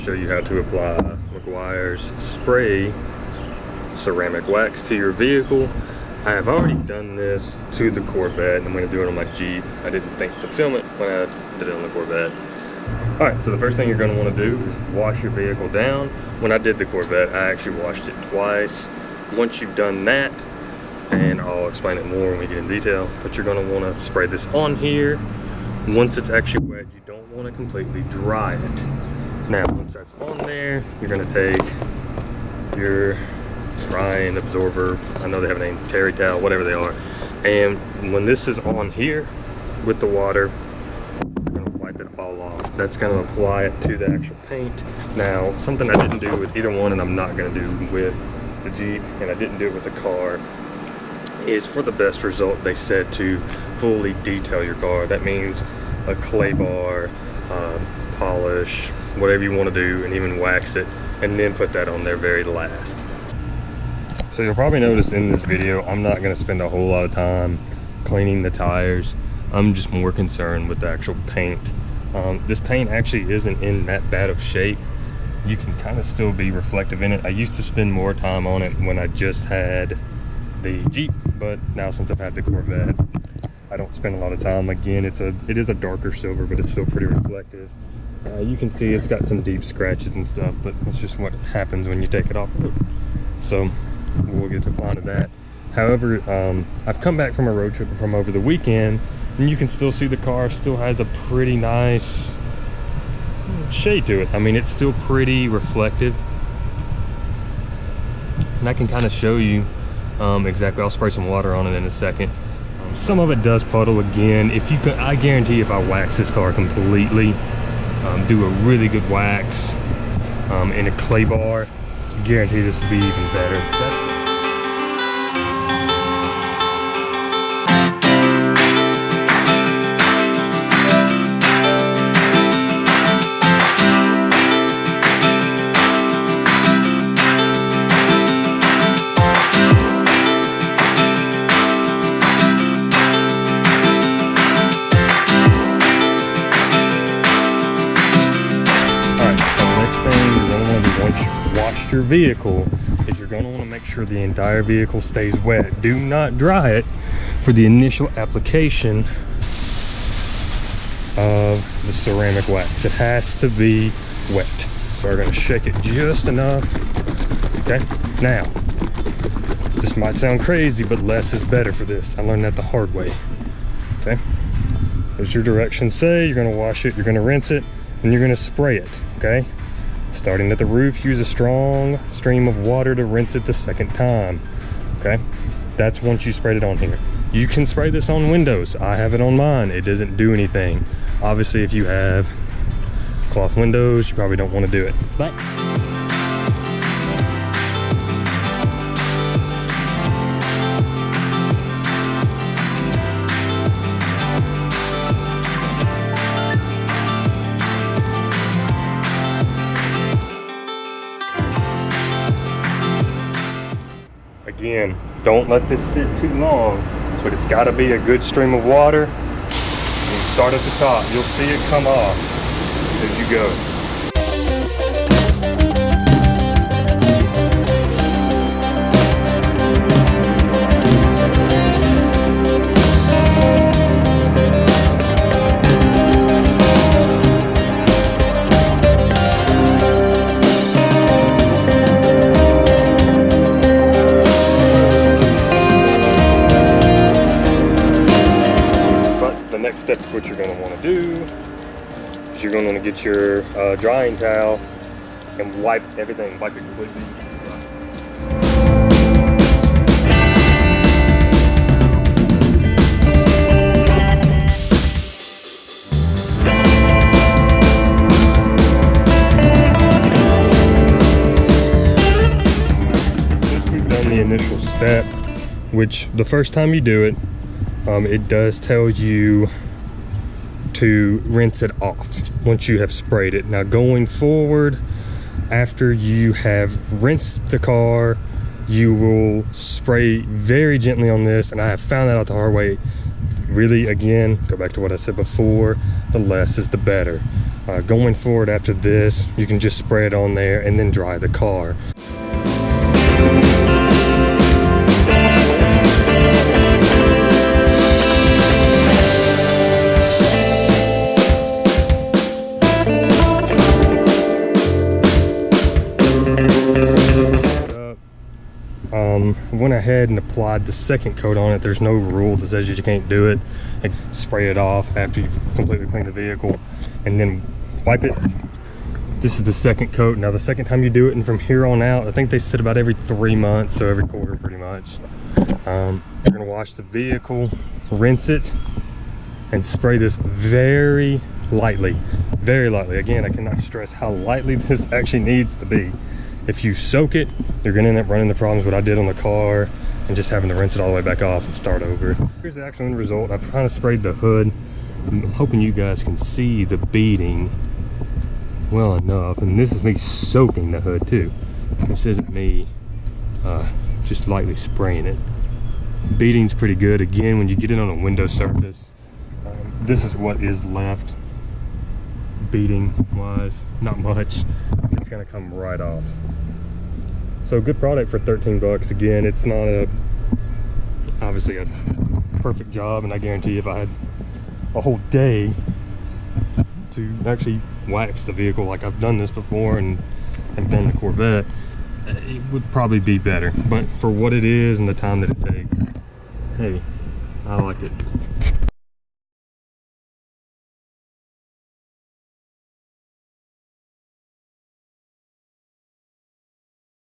show you how to apply Meguiar's spray ceramic wax to your vehicle. I have already done this to the Corvette, and I'm going to do it on my Jeep. I didn't think to film it when I did it on the Corvette. Alright, so the first thing you're going to want to do is wash your vehicle down. When I did the Corvette, I actually washed it twice. Once you've done that, and I'll explain it more when we get in detail, but you're going to want to spray this on here. Once it's actually wet, you don't want to completely dry it. Now, once that's on there, you're going to take your drying absorber, I know they have a name, terry towel, whatever they are, and when this is on here with the water, you're going to wipe it all off. That's going to apply it to the actual paint. Now, something I didn't do with either one, and I'm not going to do with the Jeep, and I didn't do it with the car, is for the best result, they said to fully detail your car. That means a clay bar, polish, whatever you want to do, and even wax it, and then put that on there very last. So you'll probably notice in this video, I'm not going to spend a whole lot of time cleaning the tires. I'm just more concerned with the actual paint. This paint actually isn't in that bad of shape. You can kind of still be reflective in it. I used to spend more time on it when I just had the Jeep, but now since I've had the Corvette, I don't spend a lot of time. Again, it is a darker silver, but it's still pretty reflective. You can see it's got some deep scratches and stuff, but it's just what happens when you take it off road. So we'll get to applying to that. However, I've come back from a road trip from over the weekend, and you can still see the car still has a pretty nice shade to it. I mean, it's still pretty reflective, and I can kind of show you exactly. I'll spray some water on it in a second. Some of it does puddle again. If you could, I guarantee if I wax this car completely, do a really good wax in a clay bar, guarantee this will be even better. Your vehicle is you're going to want to make sure the entire vehicle stays wet. Do not dry it for the initial application of the ceramic wax. It has to be wet. So we're going to shake it just enough. Okay, now this might sound crazy, but less is better for this. I learned that the hard way. Okay, as your directions say, you're going to wash it, you're going to rinse it, and you're going to spray it. Okay, starting at the roof, use a strong stream of water to rinse it the second time. Okay, that's once you sprayed it on here. You can spray this on windows. I have it on mine. It doesn't do anything. Obviously, if you have cloth windows, you probably don't want to do it. But again, don't let this sit too long, but it's got to be a good stream of water. And start at the top. You'll see it come off as you go. Step, what you're going to want to do is you're going to want to get your drying towel and wipe everything, wipe it completely dry. Since we've done the initial step, which the first time you do it, it does tell you to rinse it off once you have sprayed it. Now going forward, after you have rinsed the car, you will spray very gently on this, and I have found that out the hard way. Really, again, go back to what I said before, the less is the better. Going forward after this, you can just spray it on there and then dry the car. Went ahead and applied the second coat on it. There's no rule that says you can't do it. Like, spray it off after you've completely cleaned the vehicle and then wipe it. This is the second coat. Now the second time you do it, and from here on out, I think they said about every 3 months, so every quarter pretty much. You're gonna wash the vehicle, rinse it, and spray this very lightly. Very lightly. Again, I cannot stress how lightly this actually needs to be. If you soak it, you're gonna end up running the problems what I did on the car and just having to rinse it all the way back off and start over. Here's the actual end result. I've kind of sprayed the hood. I'm hoping you guys can see the beading well enough. And this is me soaking the hood too. This isn't me just lightly spraying it. Beading's pretty good. Again, when you get it on a window surface, this is what is left. Beading wise, not much. It's gonna come right off. So good product for 13 bucks. Again, it's not obviously a perfect job, and I guarantee if I had a whole day to actually wax the vehicle like I've done this before and have done the Corvette, it would probably be better. But for what it is and the time that it takes, hey, I like it.